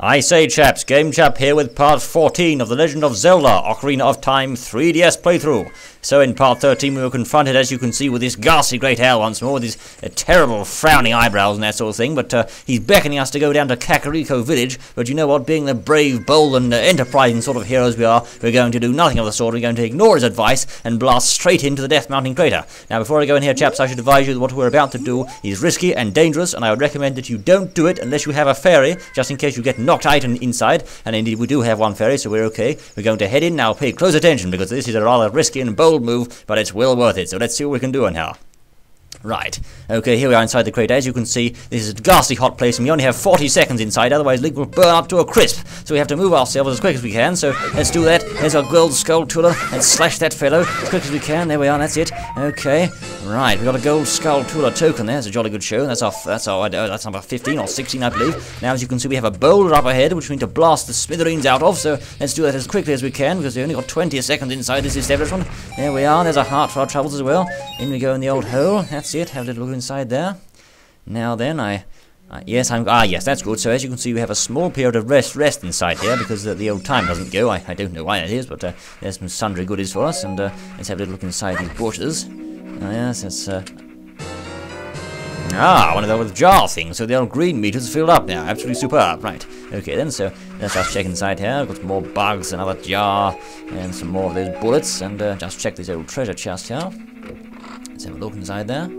I say chaps, GameChap here with part 14 of the Legend of Zelda Ocarina of Time 3DS playthrough. So in part 13 we were confronted, as you can see, with this ghastly great owl once more, with his terrible frowning eyebrows and that sort of thing, but he's beckoning us to go down to Kakariko Village. But you know what, being the brave, bold and enterprising sort of heroes we are, we're going to do nothing of the sort. We're going to ignore his advice and blast straight into the Death Mountain crater. Now before I go in here chaps, I should advise you that what we're about to do is risky and dangerous, and I would recommend that you don't do it unless you have a fairy, just in case you get knocked out and inside. And indeed we do have one fairy, so we're okay. We're going to head in now. Pay close attention, because this is a rather risky and bold move, but it's well worth it. So let's see what we can do in here. Right, okay, here we are inside the crater. As you can see, this is a ghastly hot place, and we only have 40 seconds inside, otherwise Link will burn up to a crisp. So we have to move ourselves as quick as we can, so let's do that. There's our gold Skulltula, and slash that fellow as quick as we can. There we are, that's it. Okay, right, we got a gold Skulltula token there. It's a jolly good show. That's number 15 or 16, I believe. Now, as you can see, we have a boulder up ahead, which we need to blast the smithereens out of, so let's do that as quickly as we can, because we only got 20 seconds inside this establishment. There we are, there's a heart for our troubles as well. In we go in the old hole. That's it. Have a little look inside there. Now then, yes, that's good. So as you can see, we have a small period of rest inside here, because the old time doesn't go. I don't know why that is, but there's some sundry goodies for us, and let's have a little look inside these bushes. Yes, that's one of those jar things. So the old green meter's filled up now. Absolutely superb. Right. Okay then. So let's just check inside here. Got some more bugs, another jar, and some more of those bullets, and just check this old treasure chest here. Let's have a look inside there.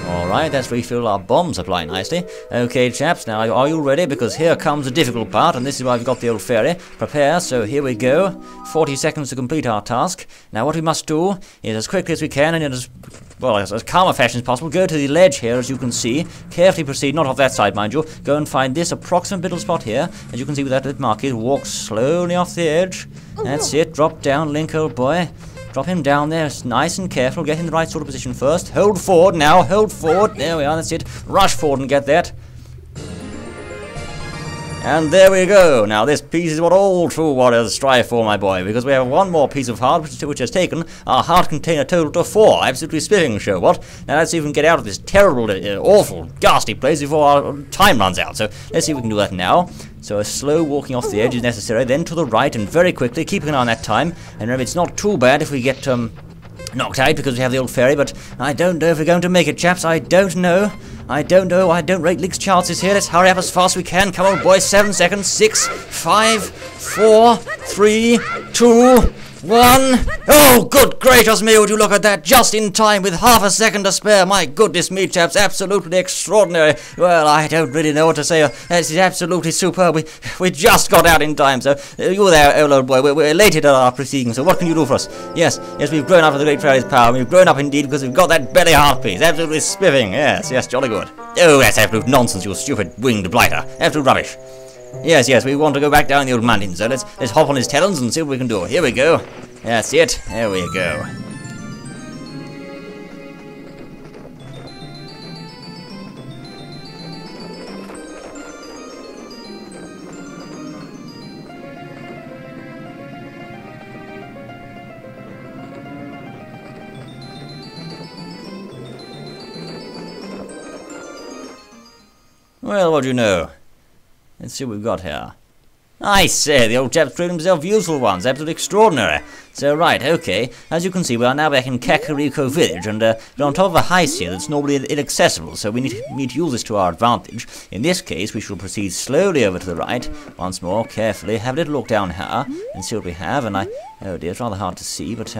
Alright, that's refilled our bomb supply nicely. Okay, chaps, now are you ready? Because here comes the difficult part, and this is why we've got the old fairy. Prepare, so here we go. 40 seconds to complete our task. Now what we must do is, as quickly as we can, and in as calm a fashion as possible, go to the ledge here, as you can see. Carefully proceed, not off that side, mind you. Go and find this approximate little spot here. As you can see with that little market, walk slowly off the edge. That's it, drop down, Link, old boy. Drop him down there, nice and careful, get in the right sort of position first. Hold forward now, hold forward. There we are, that's it. Rush forward and get that. And there we go. Now this piece is what all true warriors strive for, my boy, because we have one more piece of heart which has taken our heart container total to 4. Absolutely spiffing show, what? Now let's see if we can get out of this terrible, awful, ghastly place before our time runs out. So let's see if we can do that now. So a slow walking off the edge is necessary, then to the right and very quickly, keeping an eye on that time. And remember, it's not too bad if we get knocked out because we have the old fairy, but I don't know if we're going to make it, chaps. I don't know. I don't rate Link's chances here. Let's hurry up as fast as we can. Come on, boys. 7 seconds. 6, 5, 4, 3, 2, 1. Oh, good gracious me, would you look at that, just in time with half a second to spare. My goodness me, chaps, absolutely extraordinary. Well, I don't really know what to say. This is absolutely superb. We just got out in time, so you there, old boy. We're elated at our proceedings, so what can you do for us? Yes, we've grown up with the great fairy's power. We've grown up indeed because we've got that belly heart piece. Absolutely spiffing. Yes, jolly good. Oh, that's absolute nonsense, you stupid winged blighter. Absolute rubbish. Yes, we want to go back down the old mountain, so let's hop on his talons and see what we can do. Here we go. That's it. There we go. Well, what do you know? Let's see what we've got here. I say, the old chap's proved himself useful ones. Absolutely extraordinary. So, right, okay. As you can see, we are now back in Kakariko Village, and we're on top of a height here that's normally inaccessible, so we need to use this to our advantage. In this case, we shall proceed slowly over to the right. Once more, carefully. Have a little look down here, and see what we have. And oh dear, it's rather hard to see, but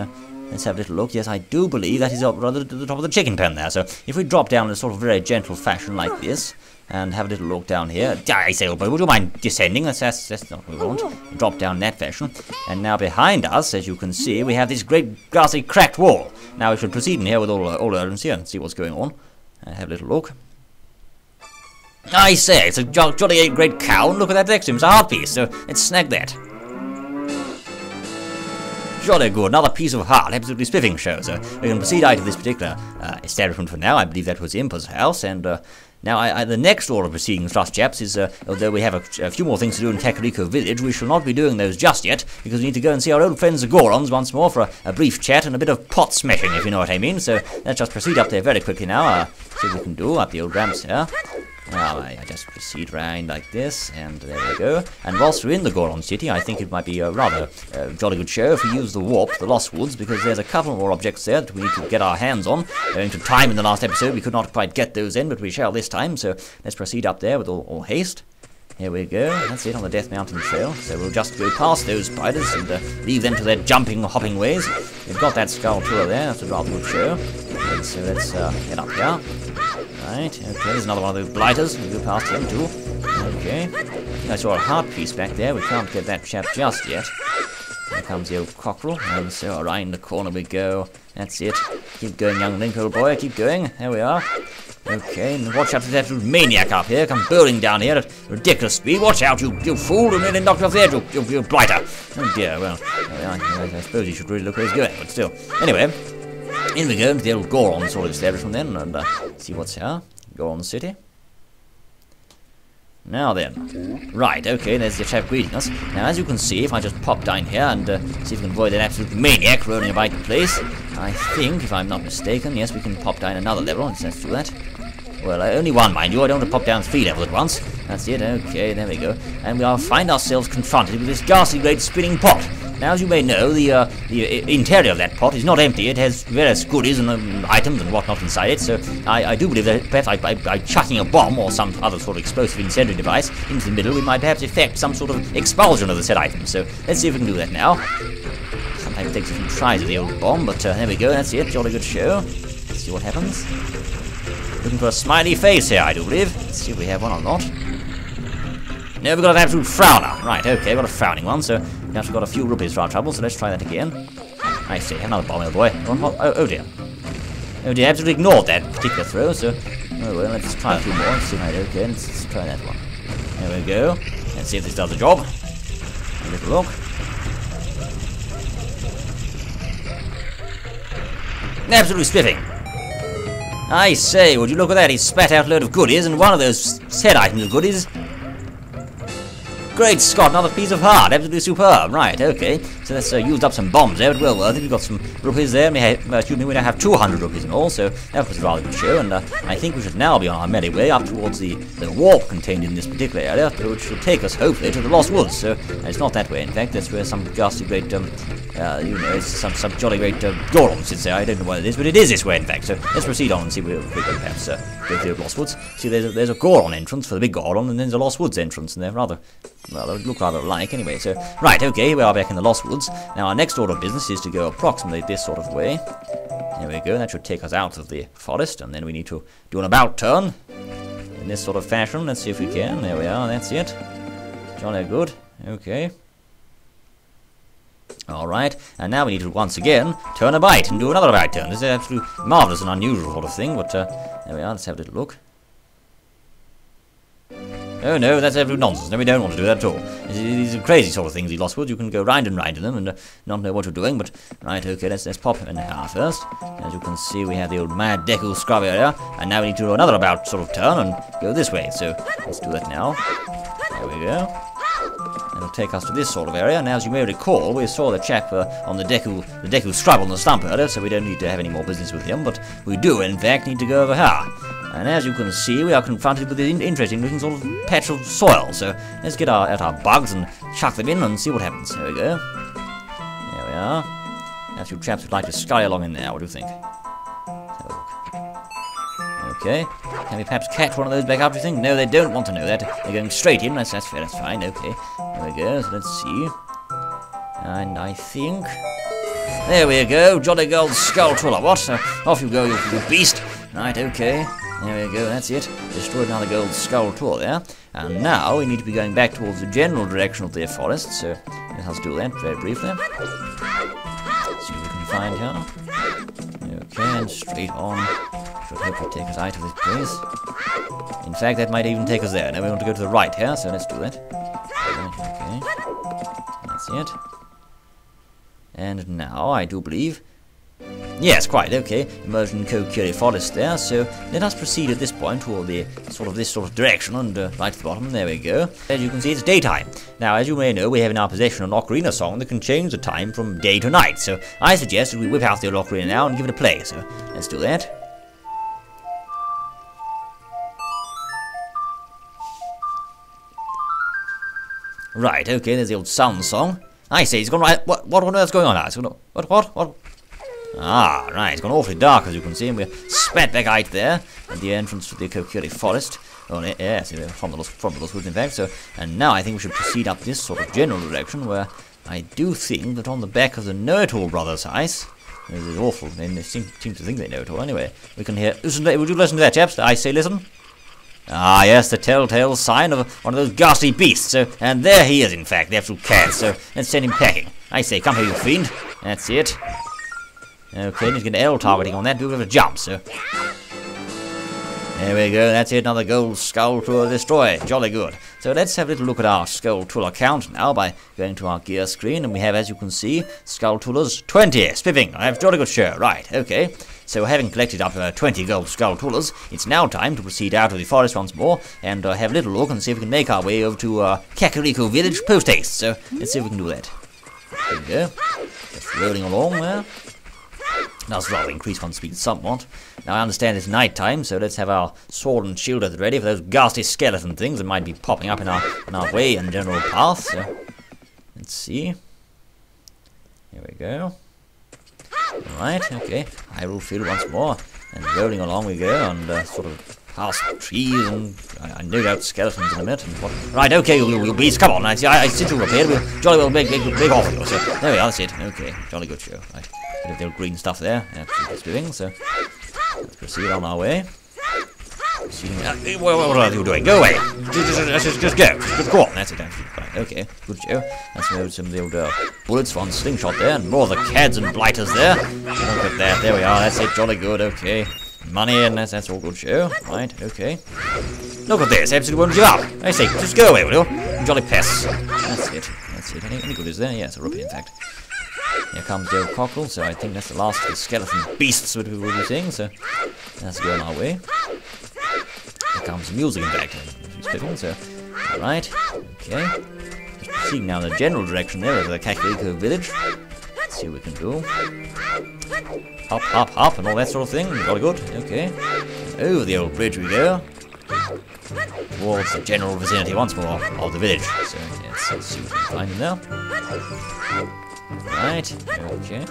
let's have a little look. Yes, I do believe that is up rather at the top of the chicken pen there. So, if we drop down in a sort of very gentle fashion like this, and have a little look down here. I say, old boy, would you mind descending? That's not what we want. Drop down in that fashion. And now behind us, as you can see, we have this great grassy cracked wall. Now we should proceed in here with all urgency and see what's going on. Have a little look. I say, it's a jolly great cow, and look at that next to him. It's a heart piece, so let's snag that. Jolly good, another piece of heart, absolutely spiffing show. So we can proceed out of this particular establishment for now. I believe that was Impa's house, and now the next order of proceedings, trust chaps, is although we have a few more things to do in Kakariko Village, we shall not be doing those just yet, because we need to go and see our old friends the Gorons once more for a brief chat and a bit of pot smashing, if you know what I mean. So let's just proceed up there very quickly now. See what we can do up the old ramps here. Now I just proceed round like this, and there we go. And whilst we're in the Goron City, I think it might be a rather jolly good show if we use the warp, the Lost Woods, because there's a couple more objects there that we need to get our hands on. Going to time in the last episode, we could not quite get those in, but we shall this time, so let's proceed up there with all haste. Here we go, that's it on the Death Mountain Trail. So we'll just go past those spiders and leave them to their jumping, hopping ways. We've got that Skulltula there, that's a rather good show. So let's head up here. Right, okay, there's another one of those blighters. We'll go past him too. Okay. I saw a heart piece back there. We can't get that chap just yet. Here comes the old cockerel. And so around the corner we go. That's it. Keep going, young Link, old boy. Keep going. There we are. Okay, and watch out for that little maniac up here. Come burling down here at ridiculous speed. Watch out, you fool. You nearly knocked off the edge, you blighter. Oh dear, well, I suppose you should really look where he's going, but still. Anyway, in we go into the old Goron sort of establishment then, and see what's here. Goron City. Now then. Right, okay, there's the chap greeting us. Now, as you can see, if I just pop down here and see if we can avoid that absolute maniac rolling about the place, I think, if I'm not mistaken, yes, we can pop down another level. Let's do that. Well, only one, mind you. I don't want to pop down 3 levels at once. That's it, okay, there we go. And we'll find ourselves confronted with this ghastly great spinning pot. Now, as you may know, the interior of that pot is not empty. It has various goodies and items and whatnot inside it, so I do believe that perhaps by chucking a bomb or some other sort of explosive incendiary device into the middle, we might perhaps effect some sort of expulsion of the said item. So let's see if we can do that now. Sometimes it takes a few tries of the old bomb, but there we go, that's it, jolly good show. Let's see what happens. Looking for a smiley face here, I do believe. Let's see if we have one or not. No, we've got an absolute frowner. Right, okay, we've got a frowning one, so we've actually got a few rupees for our trouble, so let's try that again. I see, another bomb, old boy. Oh dear. Oh dear, absolutely ignored that particular throw, so... Oh well, let's try a few more. Let's see if I do again. Let's try that one. There we go. Let's see if this does the job. A little look. Absolutely spiffing. I say, would you look at that? He spat out a load of goodies, and one of those said items of goodies... Great Scott, another piece of heart, absolutely superb. Right, okay. So that's used up some bombs there, but well worth it. We've got some rupees there. We now have 200 rupees in all, so that was a rather good show. And I think we should now be on our merry way up towards the warp contained in this particular area, which should take us, hopefully, to the Lost Woods. So it's not that way, in fact. That's where some ghastly great, it's some jolly great Goron sits there. I don't know what it is, but it is this way, in fact. So let's proceed on and see where we can perhaps go through the Lost Woods. See, there's a Goron entrance for the big Goron, and then there's a Lost Woods entrance, and they're rather... Well, they look rather alike anyway, so... Right, okay, here we are back in the Lost Woods. Now, our next order of business is to go approximately this sort of way. There we go, that should take us out of the forest, and then we need to do an about turn. In this sort of fashion, let's see if we can. There we are, that's it. Jolly good, okay. Alright, and now we need to once again turn about and do another about turn. This is an absolutely marvellous and unusual sort of thing, but there we are, let's have a little look. Oh no, that's absolute nonsense. No, we don't want to do that at all. These are crazy sort of things, these Lost Woods. You can go round and round in them and not know what you're doing, but... Right, okay, let's pop in here first. As you can see, we have the old Mad Deku Scrub area, and now we need to do another about sort of turn and go this way. So, let's do that now. There we go. It'll take us to this sort of area. Now, as you may recall, we saw the chap on the Deku Scrub on the stump earlier, so we don't need to have any more business with him, but we do, in fact, need to go over here. And as you can see, we are confronted with this interesting looking sort of patch of soil. So let's get out our bugs and chuck them in and see what happens. There we go. There we are. Now, you chaps would like to scurry along in there. What do you think? Let's have a look. Okay. Can we perhaps catch one of those back up, do you think? No, they don't want to know that. They're going straight in. That's fair, that's fine. Okay. There we go. So let's see. And I think... There we go. Jolly gold Skulltula. What? So off you go, you beast. Right, okay. There we go, that's it. Destroyed another gold Skulltula there. And now we need to be going back towards the general direction of their forest, so let us do that very briefly. See what we can find here. Okay, and straight on. Should hopefully take us out of this place. In fact, that might even take us there. Now we want to go to the right here, so let's do that. Okay. That's it. And now, I do believe... Yes, quite, okay. Emerged in Kokiri Forest there, so let us proceed at this point toward the this sort of direction, and right to the bottom, there we go. As you can see, it's daytime. Now, as you may know, we have in our possession an ocarina song that can change the time from day to night, so I suggest that we whip out the old ocarina now and give it a play, so let's do that. Right, okay, there's the old sound song. I see, it's gone right. What on earth's going on now? It's gone, what? Ah, right, it's gone awfully dark, as you can see, and we're spat back out there at the entrance to the Kokiri Forest. Oh, yeah, see, from the LoZOoT, in fact. So, and now I think we should proceed up this sort of general direction, where I do think that on the back of the Know-It-All Brothers' house, this is awful, they seem to think they know it all. Anyway, we can hear, would you listen to that, chaps? I say listen. Ah, yes, the telltale sign of one of those ghastly beasts. So, and there he is, in fact, the absolute cat. So, let's send him packing. I say, come here, you fiend. That's it. Okay, need to get an L targeting on that. Do a bit of a jump. So, there we go. That's it. Another gold Skulltula destroyed. Jolly good. So let's have a little look at our Skulltula count now by going to our gear screen, and we have, as you can see, Skulltulas 20. Spiffing. That's jolly good show. Right. Okay. So having collected up 20 gold Skulltulas, it's now time to proceed out of the forest once more and have a little look and see if we can make our way over to Kakariko Village post haste. So let's see if we can do that. There we go. Just rolling along there. Does rather increase one's speed somewhat. Now I understand it's night time, so let's have our sword and shield at the ready for those ghastly skeleton things that might be popping up in our way and general path. So let's see. Here we go. Alright, okay. Hyrule Field once more. And rolling along we go, and sort of past trees, and I no doubt skeletons in a minute. And what? Right, okay, you beast, come on. I see you up here. We'll jolly well make off with you. So there we are, that's it. Okay, jolly good show. Right. Bit of the old green stuff there. Absolutely doing. So let's proceed on our way. What are you doing? Go away! Just go! Just go on! That's it, right, okay, good show. That's some of the old bullets from slingshot there, and more of the cads and blighters there. Look at that, there we are, that's it, jolly good, okay. Money, and that's all good show. Right, okay. Look at this, absolutely won't give up. I say, just go away, will you? Jolly pests. That's it, that's it. Any good is there? Yeah, it's a rupee, in fact. Here comes the old cockerel, so I think that's the last of the skeleton beasts that we will be seeing, so let's go on our way. Here comes the music, in fact, so, alright, okay. Just proceeding now in the general direction there of the Kakariko Village. Let's see what we can do. Up, and all that sort of thing, jolly good, okay. And over the old bridge we go. Towards the general vicinity once more of the village. So, let's see what we can find in there. Right, okay,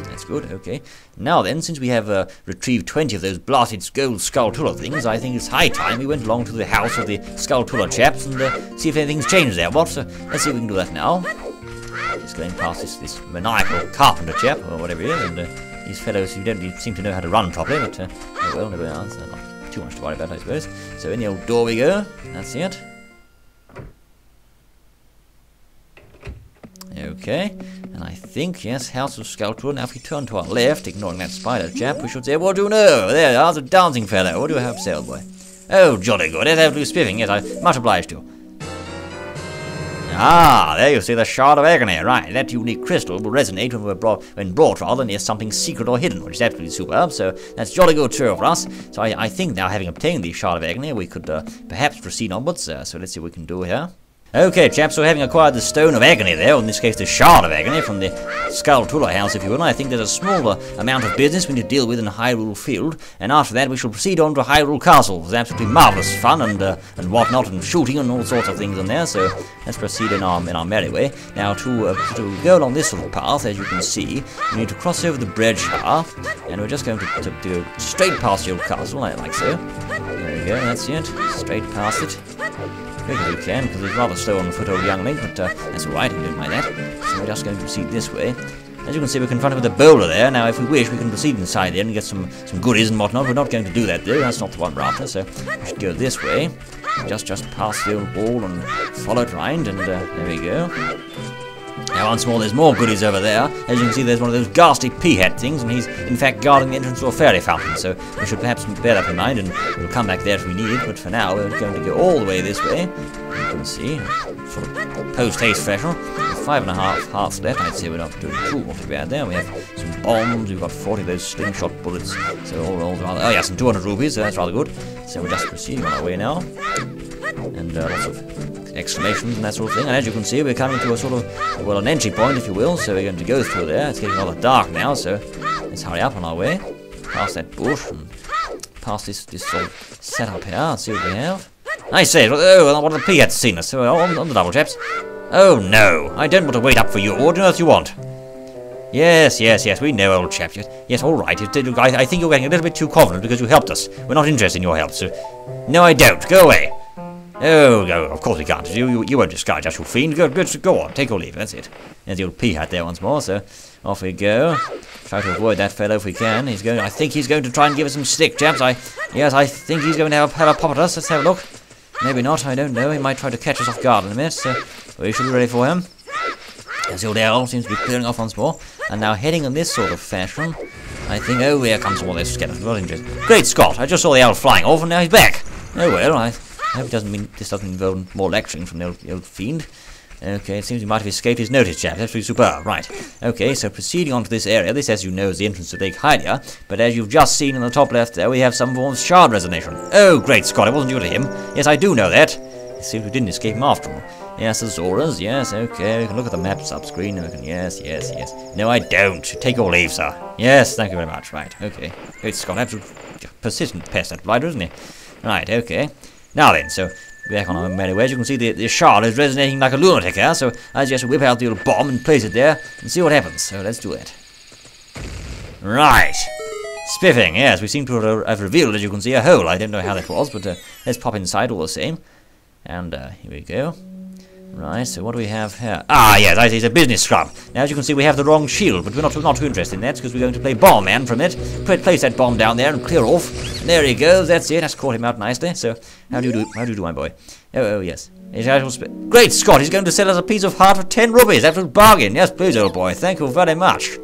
that's good, okay. Now then, since we have retrieved 20 of those blasted gold Skulltula things, I think it's high time we went along to the house of the Skulltula chaps and see if anything's changed there. What? So let's see if we can do that now. Just going past this maniacal carpenter chap, or whatever he is, and these fellows who don't seem to know how to run properly, but, oh well, never mind, so not too much to worry about, I suppose. So in the old door we go, that's it. Okay, and I think, yes, House of Skulltula. Now if we turn to our left, ignoring that spider chap, we should say, what do you know? There you are, the dancing fellow. What do you have to say, old boy? Oh, jolly good. That's absolutely spiffing. Yes, I'm much obliged to you. Ah, there you see the Shard of Agony. Right, that unique crystal will resonate when brought rather near something secret or hidden, which is absolutely superb, so that's jolly good show for us. So I think now, having obtained the Shard of Agony, we could perhaps proceed onwards, so let's see what we can do here. Okay, chaps, so having acquired the Stone of Agony there, or in this case the Shard of Agony from the Skulltula house, if you will, I think there's a smaller amount of business we need to deal with in Hyrule Field, and after that we shall proceed on to Hyrule Castle. It's absolutely marvellous fun and whatnot, and shooting and all sorts of things in there, so let's proceed in our merry way. Now, to go along this sort of path, as you can see, we need to cross over the bridge here, and we're just going to go straight past the old castle, like so. There we go, that's it, straight past it. Quick as we can, because he's rather slow on foot, old young Link, but that's alright, he didn't mind that. So we're just going to proceed this way. As you can see, we're confronted with a boulder there. Now, if we wish, we can proceed inside there and get some goodies and whatnot. We're not going to do that, though. That's not the one we're after, so we should go this way. Just past the old wall and follow it round, and there we go. Now, once more, there's more goodies over there. As you can see, there's one of those ghastly pea-hat things, and he's, in fact, guarding the entrance to a fairy fountain, so we should perhaps bear that in mind, and we'll come back there if we need it, but for now, we're going to go all the way this way. You can see, sort of post-haste fashion, with 5.5 hearts left. I'd say we're not doing too bad there. We have some bombs, we've got 40 of those slingshot bullets, so all rather, oh yes, and 200 rupees, so that's rather good. So we're just proceeding on our way now, and lots of exclamations and that sort of thing, and as you can see, we're coming to a sort of, well, an entry point, if you will, so we're going to go through there. It's getting rather dark now, so let's hurry up on our way, past that bush, and past this sort of setup here, and see what we have. I say, oh, what have the peahats seen us? On the double, chaps. Oh, no, I don't want to wait up for you. What on earth you want? Yes, we know, old chap. Yes, all right. I think you're getting a little bit too confident because you helped us. We're not interested in your help, so... No, I don't. Go away. Oh, no, of course we can't. You won't disguise us, you fiend. Go on, take your leave. That's it. There's the old peahat there once more, so off we go. Try to avoid that fellow if we can. I think he's going to try and give us some stick, chaps. Yes, I think he's going to have a pop at us. Let's have a look. Maybe not, I don't know. He might try to catch us off guard in a minute, so we should be ready for him. As the old owl seems to be clearing off once more, and now heading in this sort of fashion. I think, oh, here comes one of those skeletons. What interesting. Great Scott! I just saw the owl flying off, and now he's back. Oh well, I hope this doesn't involve more lecturing from the old fiend. Okay, it seems he might have escaped his notice, chaps. Absolutely superb. Right. Okay, so proceeding on to this area. This, as you know, is the entrance to Lake Hylia. But as you've just seen in the top left there, we have some form of shard resonation. Oh, great Scott! It wasn't due to him. Yes, I do know that. It seems we didn't escape him after all. Yes, the Zoras, yes, okay, we can look at the map sub-screen, and we can, yes. No, I don't. Take your leave, sir. Yes, thank you very much, right, okay. Great Scott, absolute persistent pest, that blighter, isn't he? Right, okay. Now then, so, back on our merry way, as you can see the shard is resonating like a lunatic here, so I just whip out the little bomb and place it there, and see what happens. So, let's do that. Right. Spiffing, yes, we seem to have revealed, as you can see, a hole. I don't know how that was, but let's pop inside all the same. And, here we go. Right, so what do we have here? Ah, yes, I see, it's a business scrub. Now, as you can see, we have the wrong shield, but we're not too interested in that, because we're going to play Bomb Man from it. Place that bomb down there and clear off. And there he goes, that's it, that's caught him out nicely. So, how do you do, my boy? Oh, yes. Great Scott, he's going to sell us a piece of heart for 10 rupees. Absolute bargain. Yes, please, old boy, thank you very much.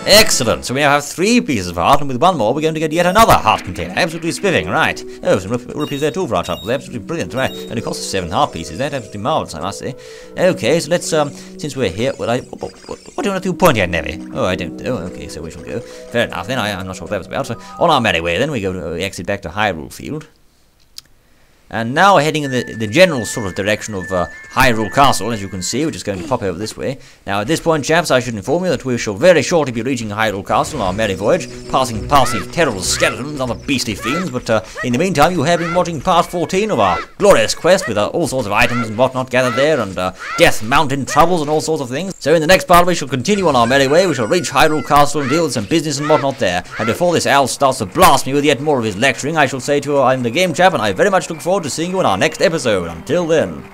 Excellent, so we now have 3 pieces of heart, and with one more we're going to get yet another heart container. Absolutely spiffing, right. Oh, some rupees there too for our trouble. Absolutely brilliant, right. Only cost us 7 heart pieces. That's absolutely marvellous, I must say. Okay, so let's, since we're here, what do you want to do pointy at, Nevy? Oh, I don't know. Okay, so we shall go. Fair enough, then, I'm not sure what that was about. So, on our merry way, then, we go to exit back to Hyrule Field. And now heading in the general sort of direction of Hyrule Castle, as you can see, which is going to pop over this way. Now, at this point, chaps, I should inform you that we shall very shortly be reaching Hyrule Castle on our merry voyage, passing past these terrible skeletons, other beastly fiends, but in the meantime, you have been watching part 14 of our glorious quest with all sorts of items and whatnot gathered there, and Death Mountain troubles and all sorts of things. So in the next part, we shall continue on our merry way. We shall reach Hyrule Castle and deal with some business and whatnot there. And before this owl starts to blast me with yet more of his lecturing, I shall say to you, I'm the GameChap, and I very much look forward to seeing you in our next episode. Until then.